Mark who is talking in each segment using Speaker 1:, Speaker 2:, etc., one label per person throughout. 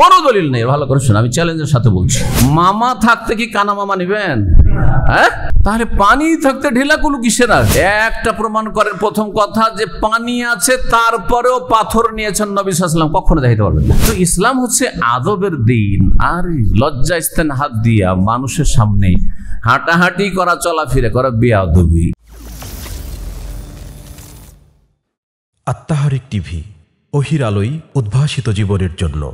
Speaker 1: কোনো দলিল নেই। ভালো করে শুনুন, আমি চ্যালেঞ্জের সাথে বলছি, মামা থাকতে কি কানা মামা নিবেন? হ্যাঁ, তাহলে পানি থাকতে ঢিলাকুলু কিসের? একটা প্রমাণ করেন। প্রথম কথা যে পানি আছে, তারপরেও পাথর নিয়েছেন নবী সাল্লাল্লাহু আলাইহি ওয়াসাল্লাম, কখনো দেখাইতে পারবেন না। তো ইসলাম হচ্ছে আদবের দিন। আর লজ্জাস্থান হাত দিয়া মানুষের সামনে হাঁটাহাঁটি করা, চলাফেরা করা বেয়াদবি।
Speaker 2: আত্মাহারিক টিভি, ওহির আলোয় উদ্ভাসিত জীবনের জন্য।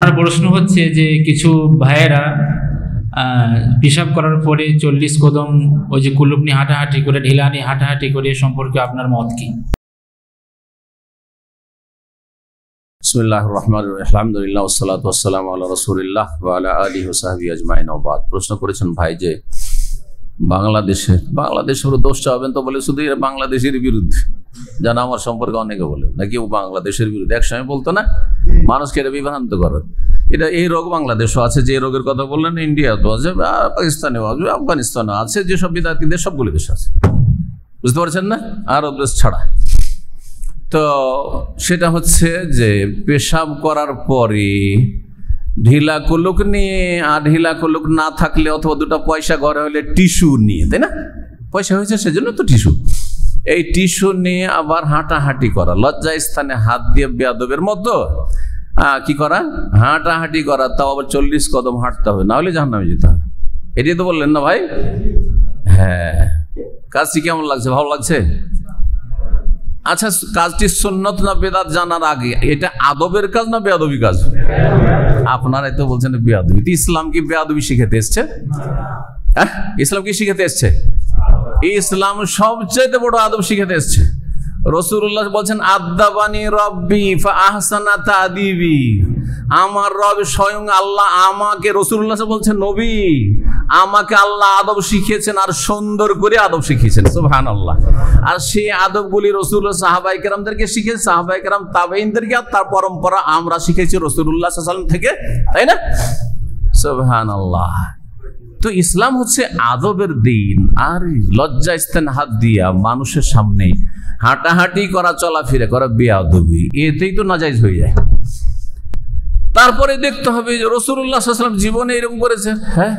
Speaker 3: আমার প্রশ্ন হচ্ছে যে কিছু ভাইয়েরা পেশাব করার পরে 40 কদম ওই যে কুলুপ নিয়ে হাঁটাহাঁটি করে, ঢিলা নিয়ে হাঁটাহাঁটি করে, সম্পর্কে আপনার মত কি?
Speaker 1: বিসমিল্লাহির রহমানির রহিম, আলহামদুলিল্লাহ ওয়াসসালাতু ওয়াসসালামু আলা রাসূলিল্লাহ ওয়া আলা আলিহি ওয়া সাহবিহি আজমাইন। ওয়া বাদ। প্রশ্ন করেছেন ভাই যে বাংলাদেশের দোষটা হবেন তো বলে শুধু বাংলাদেশের বিরুদ্ধে, জানা আমার সম্পর্কে অনেকে বলে নাকি ও বাংলাদেশের বিরুদ্ধে। একসময় বলতো না, মানুষকে এটা বিভ্রান্ত করে। এটা এই রোগ বাংলাদেশও আছে, যে রোগের কথা বললেন ইন্ডিয়াতেও আছে, পাকিস্তানেও আছে, আফগানিস্তানেও আছে, যেসব বিদাতিদের সবগুলো দেশ আছে, বুঝতে পারছেন না, আরব দেশ ছাড়া। তো সেটা হচ্ছে যে পেশাব করার পরে ঢিলা কুলুক নিয়ে, আর ঢিলা কুলুক না থাকলে অথবা দুটো পয়সা ঘরে হলে টিস্যু নিয়ে, তাই না, পয়সা হয়েছে সেজন্য তো টিস্যু, এই টিস্যু নিয়ে আবার হাঁটাহাঁটি করা, লজ্জা স্থানে হাত দিয়ে বেয়াদবের মতো কি করা, হাঁটাহাঁটি করা, তাও আবার 40 কদম হাঁটতে হবে, না হলে জাহান্নামে যেতে হবে। এটাই তো বললেন না ভাই? হ্যাঁ, কাজটি কেমন লাগছে? ভালো লাগছে? আচ্ছা, কাজটি সুন্নত না বেদাত জানার আগে এটা আদবের কাজ না বেয়াদবি কাজ? আপনারাই তো বলছেন বেয়াদবি। ইসলাম কি বেয়াদবি শিখাতে এসছে? হ্যাঁ, ইসলাম কি শিখাতে এসছে? ইসলাম সবচেয়ে বড় আদব শিখাতে এসছে। রাসূলুল্লাহ বলছেন, আদাবানি রব্বি ফা আহসানা তাদিবি, আমার রব স্বয়ং আল্লাহ আমাকে, রাসূলুল্লাহ বলছেন নবী, আমাকে আল্লাহ আদব শিখিয়েছেন আর সুন্দর করে আদব শিখিয়েছেন। সুবহানাল্লাহ। আর সেই আদবগুলি রাসূলুল্লাহ সাহাবায়ে কেরামদেরকে শিখিয়েছেন, সাহাবায়ে কেরাম তাবেঈনদেরকে, আর তার পরম্পরা আমরা শিখেছি রাসূলুল্লাহ সাল্লাল্লাহু আলাইহি ওয়াসাল্লাম থেকে, তাই না? সুবহানাল্লাহ। তো ইসলাম হচ্ছে আদবের দিন। আর লজ্জা স্থান হাত দিয়া মানুষের সামনে হাঁটাহাঁটি করা, চলাফেরা করা বেয়াদবি, এতেই তো নাজায়েজ হয়ে যায়। তারপরে দেখতে হবে যে রাসূলুল্লাহ সাল্লাল্লাহু আলাইহি ওয়াসাল্লাম জীবনে এরকম করেছেন। হ্যাঁ,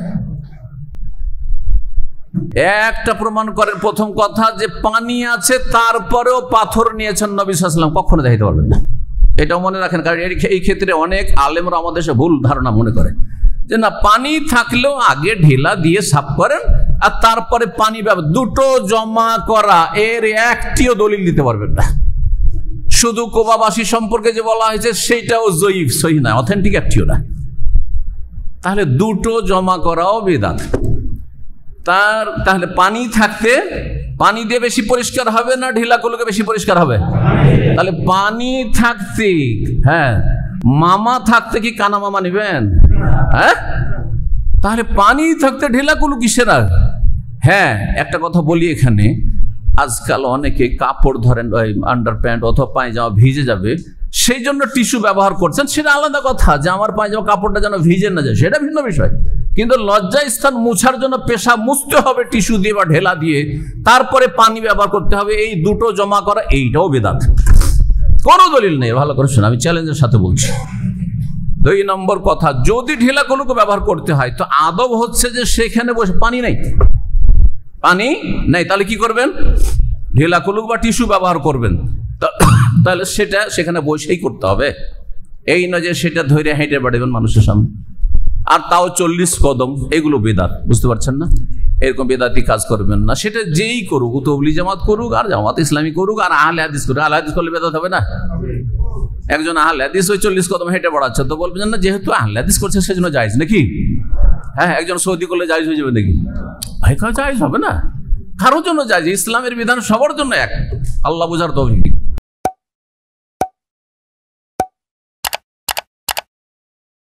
Speaker 1: একটা প্রমাণ করেন। প্রথম কথা যে পানি আছে, তারপরেও পাথর নিয়েছেন নবী সাল্লাল্লাহু আলাইহি ওয়াসাল্লাম, কখনো দেখাইতে পারবেন না। এটাও মনে রাখেন, কারণ এই ক্ষেত্রে অনেক আলেমরা আমাদের দেশে ভুল ধারণা মনে করে যে না, পানি থাকলেও আগে ঢিলা দিয়ে সাফ করেন আর তারপরে পানি ব্যবহার, দুটো জমা করা, এর একটিও দলিল দিতে পারবেন না। শুধু কোবাবাসী সম্পর্কে যে বলা হয়েছে সেটাও জয়ীফ, সহিহ না, অথেন্টিক একটিও না। তাহলে দুটো জমা করাও বিদআত। তাহলে পানি থাকতে পানি দিয়ে বেশি পরিষ্কার হবে না ঢিলাগুলোকে বেশি পরিষ্কার হবে? তাহলে পানি থাকতে, হ্যাঁ, মামা থাকতে কি কানা মামা নিবেন? হ্যাঁ, তাহলে পানি থাকতে ঢিলাকুলু কিসের? হ্যাঁ, একটা কথা বলি এখানে, আজকাল অনেকে কাপড় ধরেন, ওই আন্ডার প্যান্ট অথবা পায়জামা ভিজে যাবে, সেই জন্য টিস্যু ব্যবহার করছেন, সেটা আলাদা কথা। যে আমার পায়জামা কাপড়টা যেন ভিজে না যায়, সেটা ভিন্ন বিষয়। কিন্তু লজ্জা স্থান মুছার জন্য পেশাব মুছতে হবে টিস্যু দিয়ে বা ঢেলা দিয়ে, তারপরে পানি ব্যবহার করতে হবে, এই দুটো জমা করা, এইটাও বেদাত। কোনো দলিল নেই। ভালো করে শুনুন, আমি চ্যালেঞ্জের সাথে বলছি। 2 নম্বর কথা, যদি ঢিলাকুলুকে ব্যবহার করতে হয় তো আদব হচ্ছে যে সেখানে বসে পানি নেই, তাহলে কি করবেন? ঢিলাকুলুক বা টিস্যু ব্যবহার করবেন, তাহলে সেটা সেখানে বসেই করতে হবে। এই নয় যে সেটা ধরে হেঁটে বেড়াবেন মানুষের সামনে, আর তাও 40 কদম, এগুলো বেদাত। বুঝতে পারছেন না? এরকম বেদাতি কাজ করবেন না। সেটা যেই করুক, তবলিগ জামাত করুক আর জামাত ইসলামী করুক আর আহলে হাদিস করুক, আহলে হাদিস করলে বেদাত হবে না? একজন আহলে হাদিস ওই 40 কদম হেঁটে বেড়াচ্ছে, তো বলবেন না যেহেতু আহলে হাদিস করছে সেজন্য জায়েজ নাকি? হ্যাঁ, একজন সৌদি করলে জায়েজ হয়ে যাবে নাকি? ভাই, জায়েজ হবে না, কারোর জন্য জায়েজ। ইসলামের বিধান সবার জন্য এক। আল্লাহ বুঝার তৌফিক।